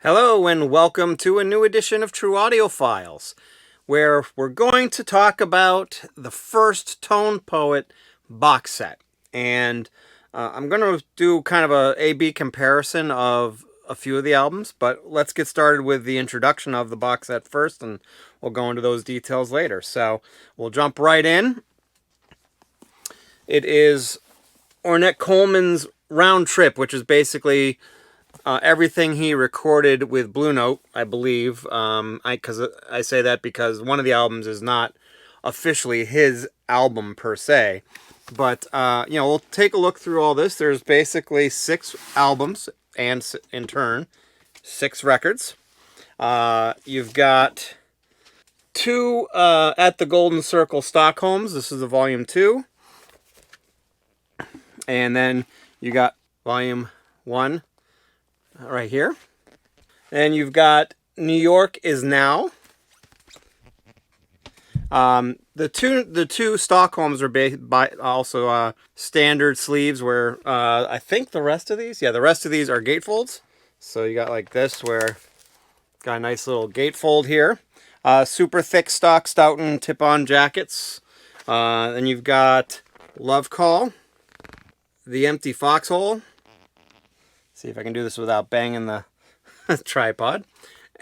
Hello and welcome to a new edition of True Audio Files, where we're going to talk about the first Tone Poet box set. And I'm going to do kind of a A-B comparison of a few of the albums, but let's get started with the introduction of the box set first, and we'll go into those details later. So we'll jump right in. It is Ornette Coleman's Round Trip, which is basically everything he recorded with Blue Note, I believe. I say that because one of the albums is not officially his album per se. But, we'll take a look through all this. There's basically 6 albums, and in turn, 6 records. You've got 2 At the Golden Circle Stockholms. This is the volume 2. And then you got volume 1 right here. And you've got New York Is Now. The two Stockholms are also standard sleeves, where I think the rest of these are gatefolds. So you got like this, where got a nice little gatefold here. Super thick stock Stoughton tip-on jackets. Then you've got Love Call, The Empty Foxhole. See if I can do this without banging the tripod.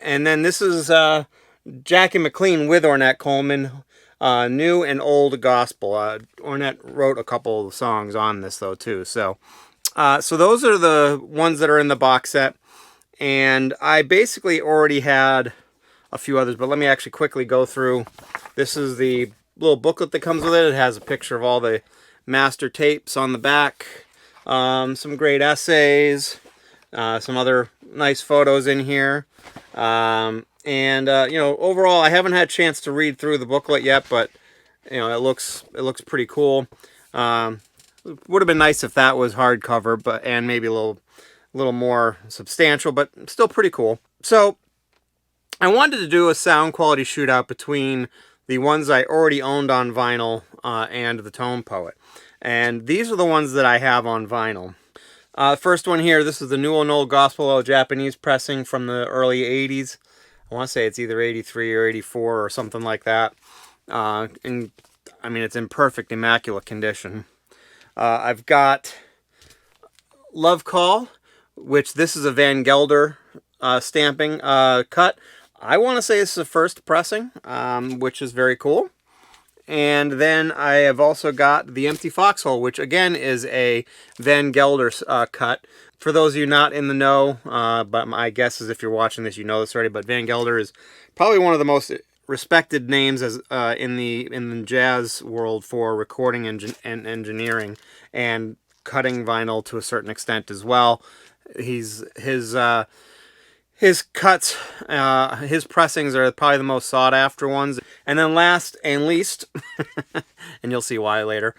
And then this is Jackie McLean with Ornette Coleman, New and Old Gospel. Ornette wrote a couple of songs on this, though, too. So those are the ones that are in the box set. And I basically already had a few others, but let me actually quickly go through. This is the little booklet that comes with it. It has a picture of all the master tapes on the back. Some great essays. Some other nice photos in here. Overall, I haven't had a chance to read through the booklet yet, but, it looks pretty cool. Would have been nice if that was hardcover, and maybe a little more substantial, but still pretty cool. So, I wanted to do a sound quality shootout between the ones I already owned on vinyl and the Tone Poet. And these are the ones that I have on vinyl. First one here, this is the New and Old Gospel, Japanese pressing from the early 80s. I want to say it's either 83 or 84 or something like that. It's in perfect, immaculate condition. I've got Love Call, which this is a Van Gelder stamping cut. I want to say this is the first pressing, which is very cool. And then I have also got The Empty Foxhole, which again is a Van Gelder cut. For those of you not in the know, but my guess is if you're watching this, you know this already, but Van Gelder is probably one of the most respected names in the jazz world for recording and engineering and cutting vinyl to a certain extent as well. His cuts, his pressings are probably the most sought after ones. And then last and least, and you'll see why later,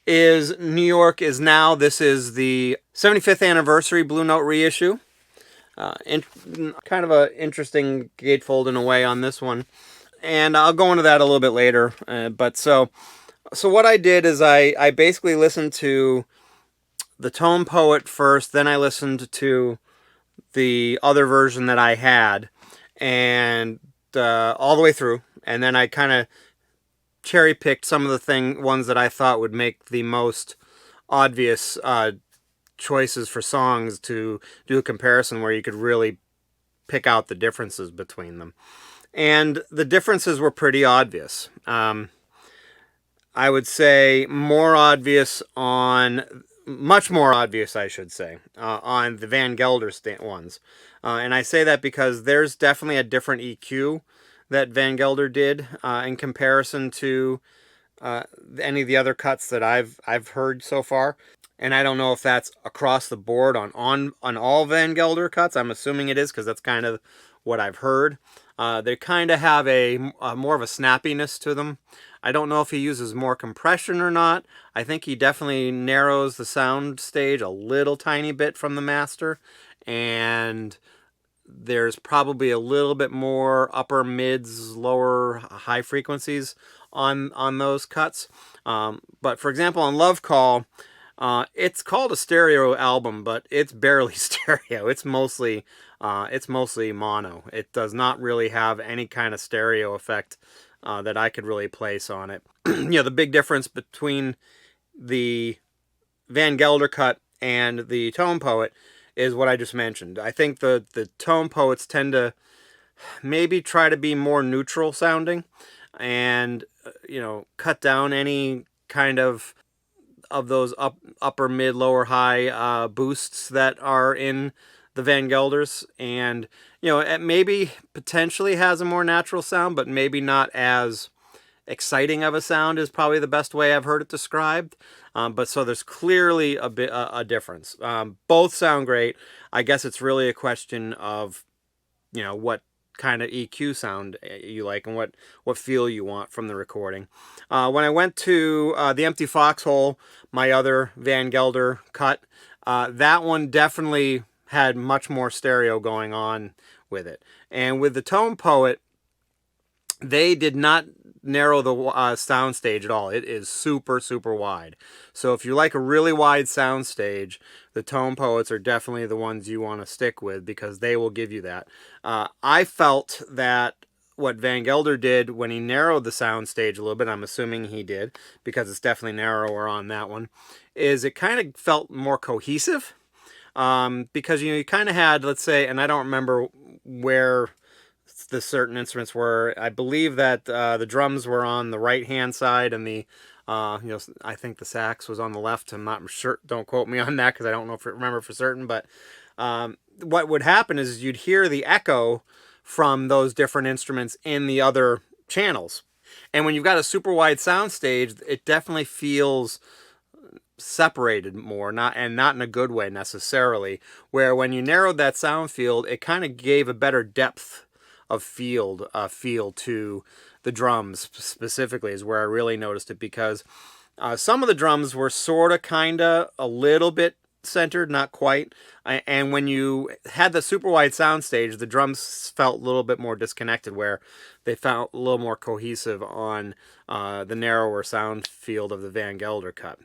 is New York Is Now. This is the 75th anniversary Blue Note reissue. Kind of an interesting gatefold in a way on this one. And I'll go into that a little bit later. So what I did is I basically listened to the Tone Poet first, then I listened to the other version that I had, and all the way through, and then I kind of cherry picked some of the ones that I thought would make the most obvious choices for songs to do a comparison where you could really pick out the differences between them. And the differences were pretty obvious. I would say much more obvious, I should say, on the Van Gelder ones. And I say that because there's definitely a different EQ that Van Gelder did in comparison to any of the other cuts that I've heard so far. And I don't know if that's across the board on all Van Gelder cuts. I'm assuming it is, because that's kind of what I've heard. They kind of have a more of a snappiness to them. I don't know if he uses more compression or not. I think he definitely narrows the sound stage a little tiny bit from the master. And there's probably a little bit more upper mids, lower high frequencies on those cuts. But for example, on Love Call, it's called a stereo album, but it's barely stereo. It's mostly it's mostly mono. It does not really have any kind of stereo effect that I could really place on it. The big difference between the Van Gelder cut and the Tone Poet is what I just mentioned. I think the Tone Poets tend to maybe try to be more neutral sounding and cut down any kind of those upper, mid, lower, high boosts that are in the Van Gelders, and it maybe potentially has a more natural sound, but maybe not as exciting of a sound is probably the best way I've heard it described. But so there's clearly a difference. Both sound great. I guess it's really a question of what kind of EQ sound you like and what feel you want from the recording. When I went to the Empty Foxhole, my other Van Gelder cut, that one definitely had much more stereo going on with it. And with the Tone Poet, they did not narrow the sound stage at all. It is super, super wide. So if you like a really wide sound stage, the Tone Poets are definitely the ones you want to stick with because they will give you that. I felt that what Van Gelder did when he narrowed the sound stage a little bit, I'm assuming he did because it's definitely narrower on that one, is it kind of felt more cohesive. Because you kind of had, let's say, and I don't remember where the certain instruments were. I believe that the drums were on the right hand side, and the I think the sax was on the left. I'm not sure. Don't quote me on that because I don't know remember for certain. But what would happen is you'd hear the echo from those different instruments in the other channels, and when you've got a super wide sound stage, it definitely feels separated more, not in a good way necessarily, where when you narrowed that sound field, it kind of gave a better depth of feel to the drums specifically is where I really noticed it, because some of the drums were sort of kind of a little bit centered, not quite, and when you had the super wide sound stage, the drums felt a little bit more disconnected, where they felt a little more cohesive on the narrower sound field of the Van Gelder cut.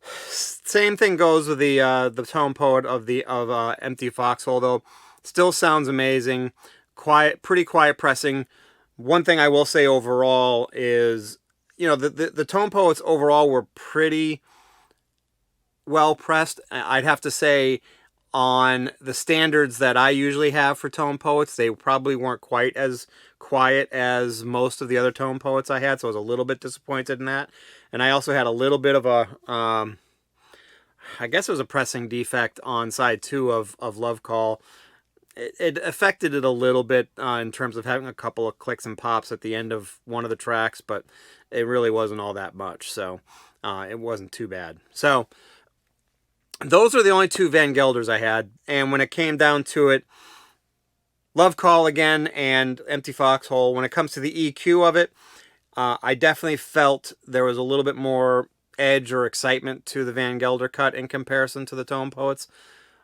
Same thing goes with the Tone Poet of Empty Foxhole, though. Still sounds amazing. Quiet, pretty quiet pressing. One thing I will say overall is, the Tone Poets overall were pretty well pressed. I'd have to say on the standards that I usually have for Tone Poets, they probably weren't quite as quiet as most of the other Tone Poets I had, so I was a little bit disappointed in that. And I also had a little bit of a, I guess it was a pressing defect on side 2 of Love Call. It affected it a little bit in terms of having a couple of clicks and pops at the end of one of the tracks, but it really wasn't all that much, so it wasn't too bad. So those are the only 2 Van Gelders I had, and when it came down to it, Love Call again and Empty Foxhole, when it comes to the EQ of it, I definitely felt there was a little bit more edge or excitement to the Van Gelder cut in comparison to the Tone Poets,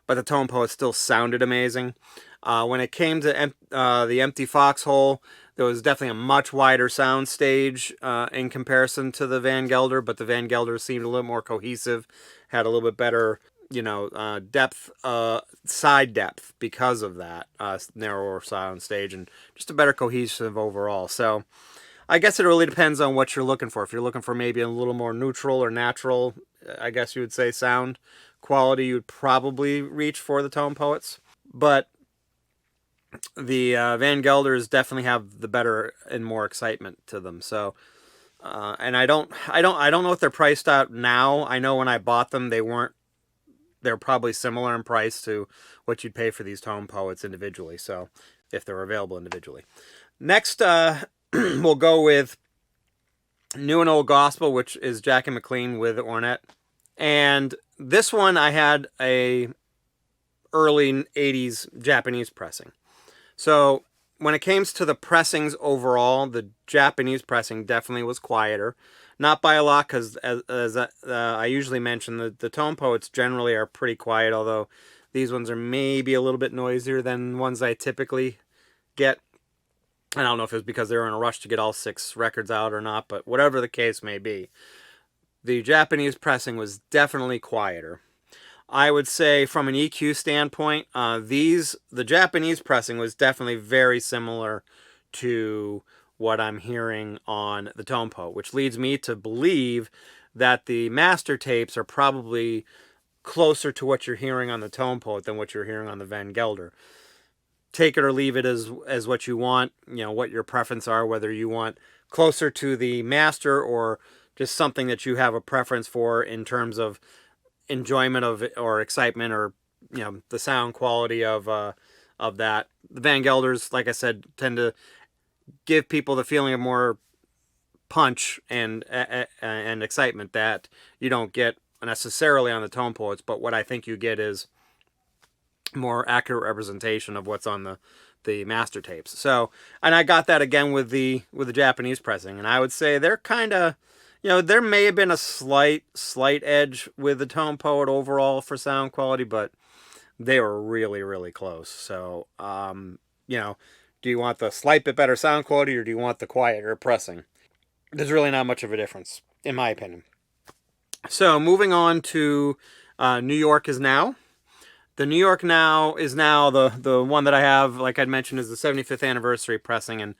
but the Tone Poets still sounded amazing. When it came to the Empty Foxhole, there was definitely a much wider sound stage in comparison to the Van Gelder, but the Van Gelder seemed a little more cohesive, had a little bit better depth, side depth because of that narrower sound stage, and just a better cohesive overall. So I guess it really depends on what you're looking for. If you're looking for maybe a little more neutral or natural, I guess you would say sound quality, you would probably reach for the Tone Poets. But the Van Gelders definitely have the better and more excitement to them. So, and I don't know if they're priced out now. I know when I bought them, they weren't. They're probably similar in price to what you'd pay for these Tone Poets individually. So, if they're available individually. Next, we'll go with New and Old Gospel, which is Jackie McLean with Ornette. And this one I had a early 80s Japanese pressing. So when it came to the pressings overall, the Japanese pressing definitely was quieter. Not by a lot, because as I usually mention, the Tone Poets generally are pretty quiet, although these ones are maybe a little bit noisier than ones I typically get. I don't know if it was because they were in a rush to get all 6 records out or not, but whatever the case may be, the Japanese pressing was definitely quieter. I would say from an EQ standpoint, the Japanese pressing was definitely very similar to what I'm hearing on the Tone Poet, which leads me to believe that the master tapes are probably closer to what you're hearing on the Tone Poet than what you're hearing on the Van Gelder. Take it or leave it as what you want, what your preference are, whether you want closer to the master or just something that you have a preference for in terms of enjoyment of or excitement or the sound quality of that. The Van Gelders, like I said, tend to give people the feeling of more punch and excitement that you don't get necessarily on the Tone Poets, but what I think you get is more accurate representation of what's on the master tapes. So, and I got that again with the Japanese pressing, and I would say they're kind of, there may have been a slight edge with the Tone Poet overall for sound quality, but they were really, really close. So, do you want the slight bit better sound quality or do you want the quieter pressing? There's really not much of a difference, in my opinion. So, moving on to New York is Now. The New York Now is now the one that I have, like I'd mentioned, is the 75th anniversary pressing. And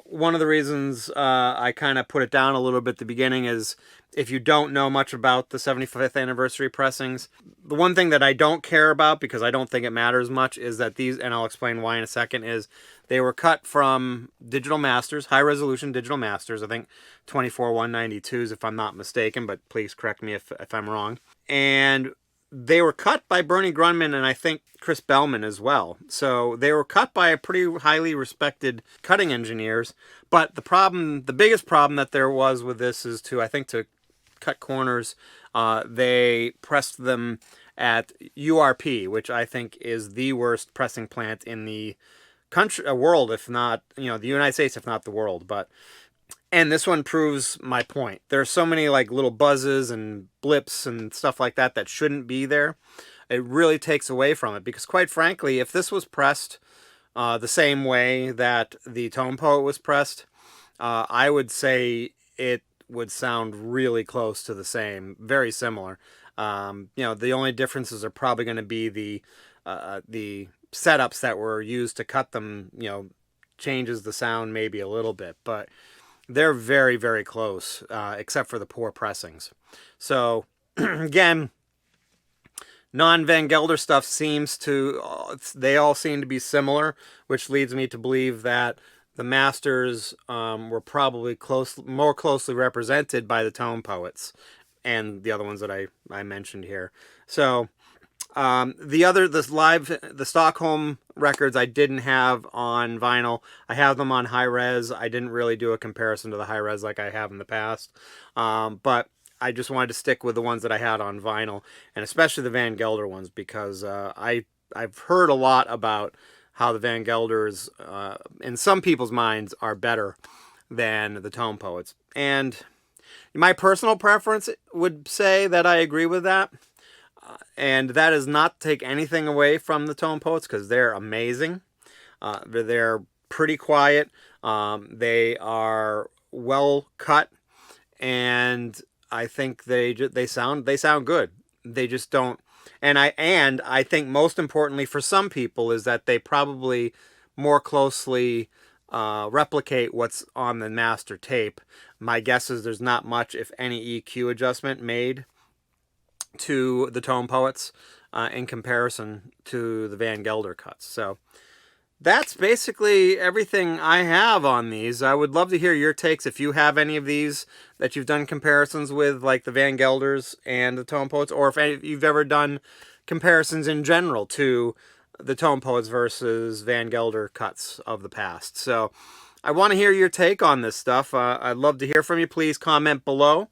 one of the reasons I kind of put it down a little bit at the beginning is if you don't know much about the 75th anniversary pressings, the one thing that I don't care about, because I don't think it matters much, is that these, and I'll explain why in a second, is they were cut from digital masters, high resolution digital masters, I think 24-192s if I'm not mistaken, but please correct me if I'm wrong. And they were cut by Bernie Grunman and I think Chris Bellman as well. So they were cut by a pretty highly respected cutting engineers. But the biggest problem that there was with this is to cut corners, they pressed them at URP, which I think is the worst pressing plant in the world, if not, the United States, if not the world. And this one proves my point. There's so many like little buzzes and blips and stuff like that shouldn't be there. It really takes away from it because, quite frankly, if this was pressed the same way that the Tone Poet was pressed, I would say it would sound really close to the same, very similar. The only differences are probably going to be the setups that were used to cut them. Changes the sound maybe a little bit, but they're very, very close, except for the poor pressings. So, again, non-Van Gelder stuff they all seem to be similar, which leads me to believe that the masters were probably more closely represented by the Tone Poets and the other ones that I mentioned here. So, the Stockholm records I didn't have on vinyl. I have them on high res. I didn't really do a comparison to the high res like I have in the past. But I just wanted to stick with the ones that I had on vinyl, and especially the Van Gelder ones, because I've heard a lot about how the Van Gelders, in some people's minds, are better than the Tone Poets. And my personal preference would say that I agree with that. And that is not to take anything away from the Tone Poets, because they're amazing. They're pretty quiet. They are well cut, and I think they sound good. They just don't. And I think most importantly for some people is that they probably more closely replicate what's on the master tape. My guess is there's not much, if any, EQ adjustment made to the Tone Poets in comparison to the Van Gelder cuts. So that's basically everything I have on these. I would love to hear your takes if you have any of these that you've done comparisons with, like the Van Gelders and the Tone Poets, or if you've ever done comparisons in general to the Tone Poets versus Van Gelder cuts of the past. So I want to hear your take on this stuff. I'd love to hear from you. Please comment below.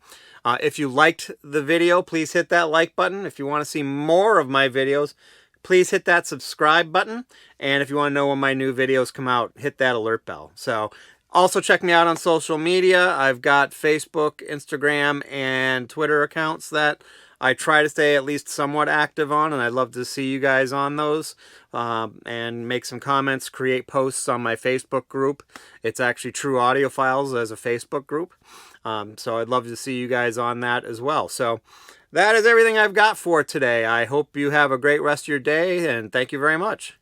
If you liked the video, please hit that like button. If you want to see more of my videos, please hit that subscribe button. And if you want to know when my new videos come out, hit that alert bell. So also check me out on social media. I've got Facebook, Instagram, and Twitter accounts that I try to stay at least somewhat active on, and I'd love to see you guys on those and make some comments, create posts on my Facebook group. It's actually True Audiophiles as a Facebook group. So I'd love to see you guys on that as well. So That is everything I've got for today. I hope you have a great rest of your day, and thank you very much.